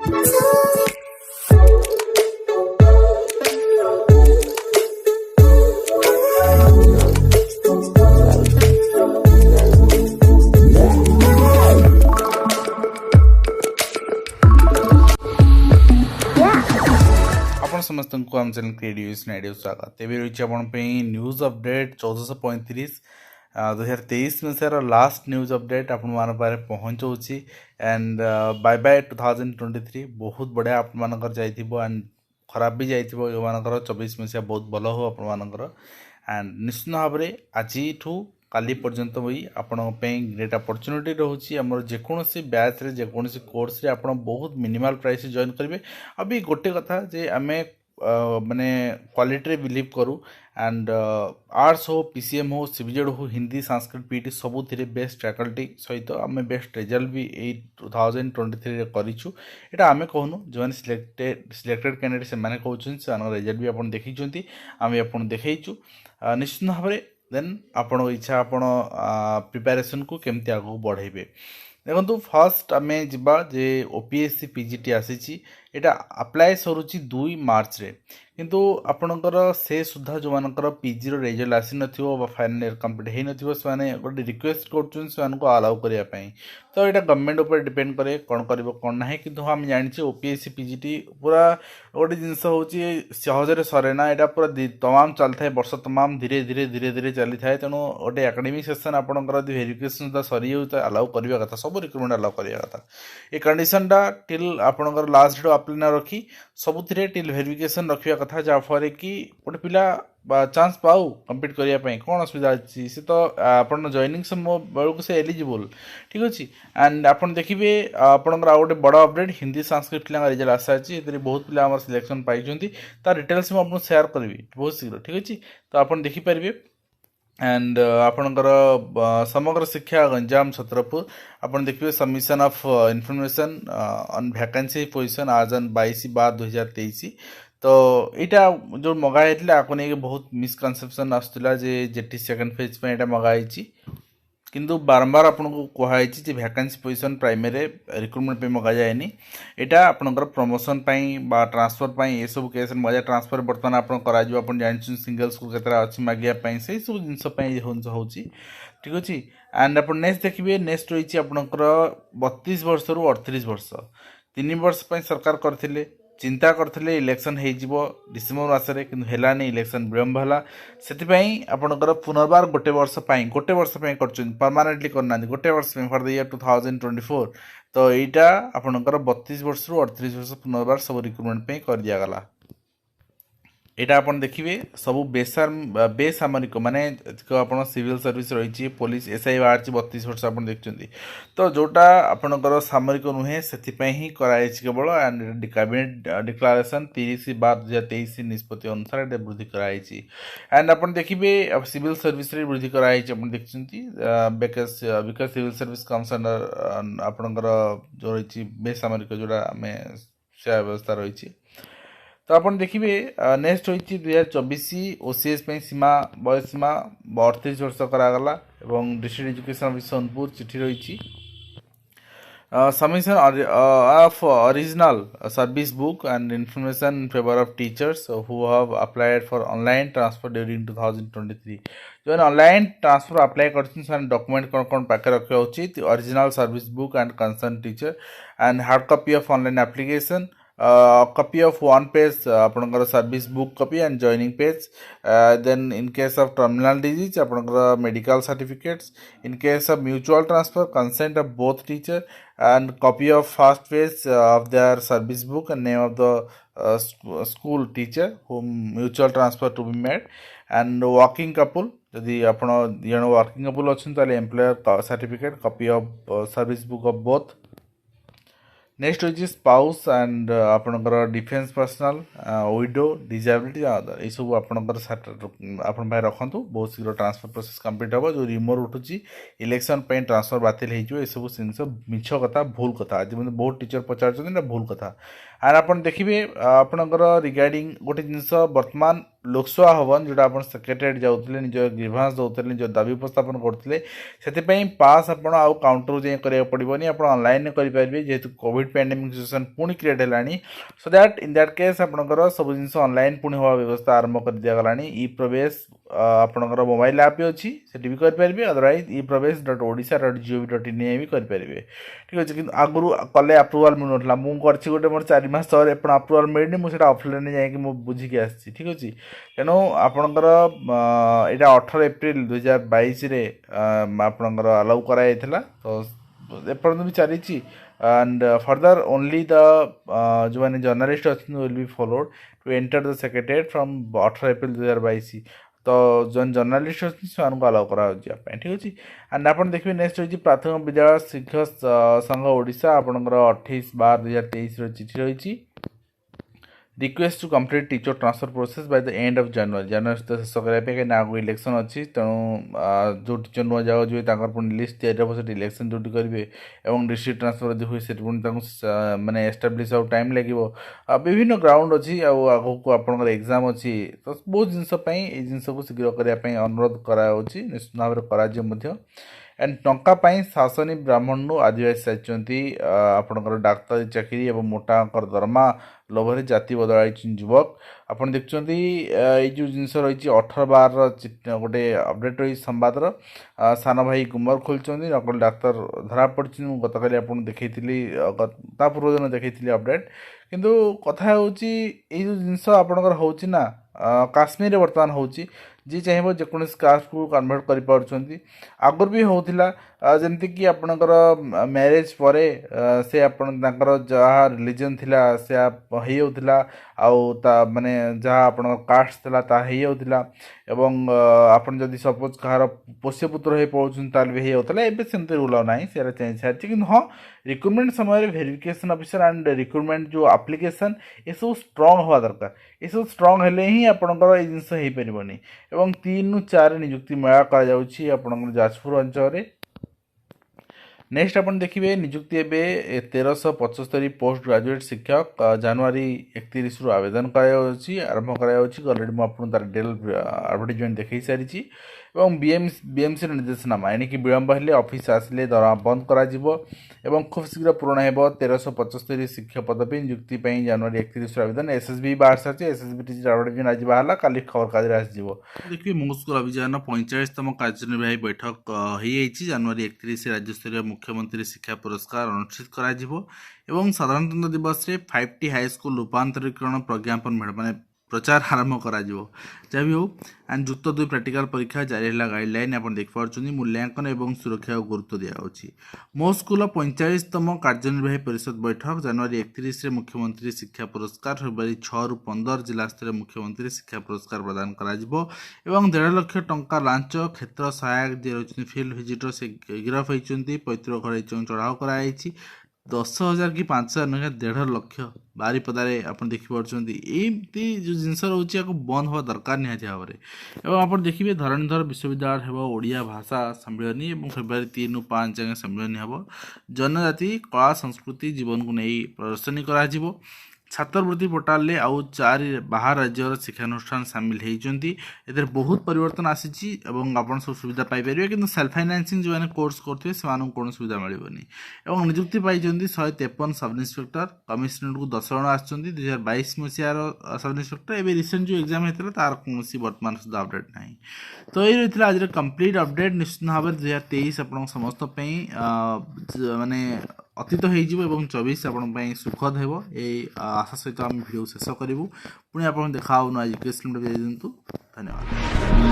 समस्त को आम चैनल क्रिएटिव आइडिया स्वागत तेज रही आपंपाई न्यूज अपडेट 1435 2023 मसीहार लास्ट न्यूज अपडेट आपण पहुँचाऊँगी एंड बाय बाय 2023 बहुत बढ़िया आपर जाइए एंड खराब भी जाइए जो मान 24 मसीहा बहुत भल हो आपर एंड निश्चित भाव में आज काली पर्यंत भी आपण ग्रेट अपॉर्चुनिटी रोचे आम जेकोसी बैच रे जेकोसी कोर्स रे आपण बहुत मिनिमल प्राइस जॉइन करेंगे अभी गोटे कथा जे आमे माने क्वालिटी रे बिलीव करूँ एंड आर्ट्स हो पीसीएम हो सीबीजेड हो हिंदी संस्कृत पीटी सबुथिरे बेस्ट फैकल्टी सहित आम बेस्ट रिजल्ट भी 2023 रे करिछु एटा आमे कहनु जो सिलेक्टेड कैंडिडेट से माने कहउछन से रिजल्ट भी आपण देखिछंती आमे आपण देखैछु निश्चित भाव में देन आपण इच्छा आपण प्रिपरेशन को केमती आगु बढ़ेबे देखो फर्स्ट आम जा जे ओपीएससी पीजीटी आसी एटा अप्लाई सरुची 2 मार्च रे किंतु आपणकर से सुधा जो मानकर पीजी रो रिजल्ट आसी नथिबो फाइनल ईयर कंप्लीट हे नथिबो से माने गोटे रिक्वेस्ट करछन से को अलाउ करिया पई तो एटा गवर्नमेंट ऊपर डिपेंड करे कोन करबो कोन नाही किंतु हम जानि ओपीएससी पीजीटी पूरा गोटे जिनस होची सहजरे सरे ना एटा पूरा तमाम चलथाय वर्ष तमाम धीरे धीरे धीरे धीरे चली थाए तेणु गोटे एकेडमिक सेशन आपणकर वेरिफिकेशन दा सरी होता अलाउ करिया कथा सब रिक्रुटमेंट अलाउ करिया कथा ए कंडीशन टा टिल आपणकर लास्ट डेट अप्लाई ना रखी सबुथिरे टिल वेरिफिकेशन रखिया कथा जा फरे कि गोटे पिला चांस पाऊ कम्पीट करने कौन असुविधा अच्छी से तो आपन जॉइनिंग से मो बेलू से एलिजिबल ठीक अच्छे एंड आप देखिए आपंकर आ गए बड़ अपडेट हिंदी संस्कृत पिला रिजल्ट आसाची बहुत पिला सिलेक्शन पाई तार डिटेल्स मुझे शेयर करी बहुत शीघ्र ठीक अच्छे तो आप देखिपारे एंड आपणकर समग्र शिक्षा गंजाम छत्रपुर आप देखिए submission of information on vacancy position आज ऑन 22/12/2023 तो यहाँ जो मगाई आपको नहीं बहुत मिसकनसेप्शन आसूला जेटी सेकेंड फेज पे यहाँ मगाई किंतु बारंबार आपको कहुई जे वैकेंसी पोजीशन प्राइमरी रिक्रुटमेंट पे मगा जाएनी यहाँ आपंकर प्रमोशन बा ट्रांसफर ये सब केस मजा ट्रांसफर बर्तमान आप जान सिंगल्स को केतरा अच्छी मागिया से सब जिनस हो ठीक अच्छे एंड आप नेक्स्ट देखिए नेक्स्ट रही आपंकर 32 वर्ष रु 38 वर्ष 3 वर्ष सरकार करथिले चिंता करथिले इलेक्शन हो डिसेम्बर मासरे किंतु हेलानी इलेक्शन विलम्ब है से आपंकर पुनर्बार गोटे वर्ष कर परमानेंटली करना गोटे वर्ष फॉर द ईयर 2024 तो यहाँ आपंकर 32 वर्ष रु 38 वर्ष पुनर्बार सब रिक्रुटमेंट कर दिगला यहाँ आप देखिए सब बेसामरिक माने आप सिविल सर्विस रही पुलिस एसआई बाहर 32 वर्ष आप देखते तो जोटा आपंकर सामरिक नुहे से ही कराई केवल एंड कैबिनेट डिक्लारेशन 30/12/2023 निष्पत्ति अनुसार वृद्धि कराई एंड आप देखिए सिविल सर्विस वृद्धि कराई देखते because civil service comes under आपंकर जो रही बेसामरिक जोड़ा आम सेवा व्यवस्था रही तो आप देखिए नेक्स्ट होती 2024 ओसीएस सीमा बयस सीमा 38 वर्ष करागला एवं डिस्ट्रिक्ट एजुकेशन ऑफिस सोनपुर चिठी रही submission of original service book and information in favour of teachers who have applied for online transfer during 2023 जो ऑनलाइन ट्रांसफर अप्लाई कर डॉक्यूमेंट कौन कौन पाखे रखा उचित original service book and concern teacher and hard copy of online application copy of one page आपनकर service book copy and joining page then in case of terminal disease आपनकर medical certificates in case of mutual transfer consent of both teacher and copy of first page of their service book and name of the school teacher whom mutual transfer to be made and working couple यदि आप working couple अच्छा employer certificate copy of service book of both next होची spouse and आपनकर defence personnel widow disability other ये सब आपन भाई रखु बहुत शीघ्र ट्रांसफर प्रोसेस कंप्लीट हम जो रिमोर उठुची इलेक्शन पे ट्रांसफर बातिल हो सब जिनस मिछ कथा भूल कथा आज बहुत टीचर पचार भूल कथा एंड आप देखिए आपनकर रिगार्डिंग गोटे जिनस वर्तमान लोकसभा भवन जोटा आप सेक्रेटेरिएट जाऊे निज ग्रीभांस दौते निज दाबी उपस्थापन करते से पास आप काउंटर जाए करा पड़ोनी आप ऑनलाइन करेंगे जेहेतु कोविड पैंडेमिक सिचुएसन पुणी क्रिएट है so that in that case आपंकर सब जिन ऑनलाइन पुणी हवा व्यवस्था आरंभ कर दिगला ई प्रवेश आपंकर मोबाइल ऐप भी अच्छी से भी करेंगे अदरवाइज ई प्रवेश .odisha.gov.in भी करेंगे ठीक अच्छे कि आगुरी कले आप्रुवाल मिलूना मुझे गोटे मोर 4 मास तौर आप्रुवाल मिलनी मुझे अफलाइन जाकि बुझिकी आसी ठीक अच्छे तेणु आपणकर यहाँ 18 एप्रिल 2022 आपणकर अलाउ कराई तो एपर्तन भी चली एंड फर्दर ओनली द जो मैंने जर्नलिस्ट अच्छे will be followed to enter the secretariat from 18 April 2022 तो जो जर्नलिस्ट अच्छे से अलाउ करा ठीक अच्छे एंड आप देखिए नेक्स्ट होती प्राथमिक विद्यालय शिक्षक संघ ओडिशा आपणकर 28/12/2023 चिठी रही request to complete teacher transfer process by the end of January सुधा शेष करने आगे इलेक्शन अच्छी तेणु जो टीचर नुआ जाओ जो पुणी लिस्ट तैयारी इलेक्शन जो करेंगे और डिस्ट्रिक्ट ट्रांसफर जो हुए पुणी माने एस्टाब्लीश आउ टाइम लगे विभिन्न ग्राउंड अच्छी आगे को आप एग्जाम अच्छी तो बहुत जिनस को शीघ्र करने अनुरोध कराऊँगी निश्चित भाव कर एंड टंका शासनी ब्राह्मण आदिवासी सारी आपणकर डाक्तरी चाकरी और मोटा अंकर दरमा लोभर जाति बदलाई युवक आपड़ देखुं ये जो जिनस रही 18/12 गोटे अपडेट रही संवाद सान भाई गुमर खोलते नकल डाक्तर धरा पड़ी गत काली आप देखी पूर्व दिन देखी अपडेट किंतु कथा हो जिनस आपणकर होना काश्मीर बर्तमान हो जी चाहिए जेकोसी कास्ट को कन्वर्ट कर आगर भी होता जमीक आपणकर मैरेज पर से आपणकर जहाँ रिलीजन थिला से होता माने जहाँ आप कास्ट था एवं आपन जदि सपोज कहार पोष्य पुत्र हो पड़ता भी होता है सेमती रूल ना से चेंज सारी कि हाँ रिक्रुटमेंट समय वेरिफिकेशन ऑफिसर एंड रिक्रुटमेंट जो एप्लिकेशन ये सब स्ट्रांग हवा दरकार ये सब स्ट्रांग हेले ही आपणकर ये जिनस हो पारनी एवं 3 ରୁ 4 नियुक्ति मेला कर जाजपुर अंचल नेक्स्ट आप देखिए नियुक्ति एवं 1375 पोस्ट ग्रेजुएट शिक्षक जनवरी 31 रु आवेदन आरंभ कररेडी मुझे तार डिटेल एडवर्टाइजमेंट देखी सारी और बीएमसी निर्देशनामा यानी विलंब हेले ऑफिस आसिले दरमा बंद कर खूब शीघ्र पूरण हो 1375 शिक्षक पदवी नियुक्ति जनवरी 31 आवेदन एसएसबी बाहर सारी एसएसबी एडवर्टाइजमेंट आज बाहर काली खबर कागज आसो देखिए मो स्कूल अभियान 45तम कार्यनिर्वाही बैठक हो जनवरी 31 राज्यस्तरीय मुख्यमंत्री शिक्षा पुरस्कार अनुष्ठित कर साधारणतंत्र दिवस में 5टी हाईस्कल रूपांतरीकरण प्रज्ञापन मेढ़ माने प्रचार आरंभ करा जहाँ भी हो एंड जुक्त 2 प्रैक्टिकल परीक्षा जारी है गाइडलाइन आप देखिए मूल्यांकन और सुरक्षा को गुरुत्व दिखाई मो स्कूल 45तम कार्यनिर्वाही परिषद बैठक जनवरी 31 में मुख्यमंत्री शिक्षा पुरस्कार फेब्रुआरी 6 ରୁ 15 जिला स्तरीय मुख्यमंत्री शिक्षा पुरस्कार प्रदान कर 1.5 लाख टंका लांच क्षेत्र सहायक जी रही फिल्ड विजिटर से गिरफ होती पैतृक घर चढ़ाऊ कराई 10,000 कि 5,000 नुहे 1.5 लाख बारिपदारे आप देखिपे एमती जो जिनस रोचे बंद हवा दरकार निहाती भाव में आप देखिए धरणीधर विश्वविद्यालय हो ओडिया भाषा सम्मिलनी और फेब्रुआरी 3 ରୁ 5 जाए सम्मिलनी हम जनजाति कला संस्कृति जीवन को नहीं प्रदर्शनी करा छात्रवृत्ति पोर्टाल आउ 4 बाहर राज्यर शिक्षानुष्ठान सामिल होती बहुत परिवर्तन आसी आप सब सुविधा पाइपर कि सेल्फ फाइनान्सिंग जो मैंने कोर्स करते हैं कौन सुविधा मिलनी और नियुक्ति पाई 153 सब इन्स्पेक्टर कमिशनरेट को 10 जन आसुँच 2022 मसीहार सब इन्स्पेक्टर एवं रिसेंट जो एग्जाम होता है तार कौन बर्तमान सुधा अपडेट ना तो ये रही आज कंप्लीट अपडेट निश्चित भाव 2023 आप समस्त माने अतीत हो 24 आपण सुखद हो आशा सहित आम भिडियो शेष करूँ पुणी आप देखा आज धन्यवाद।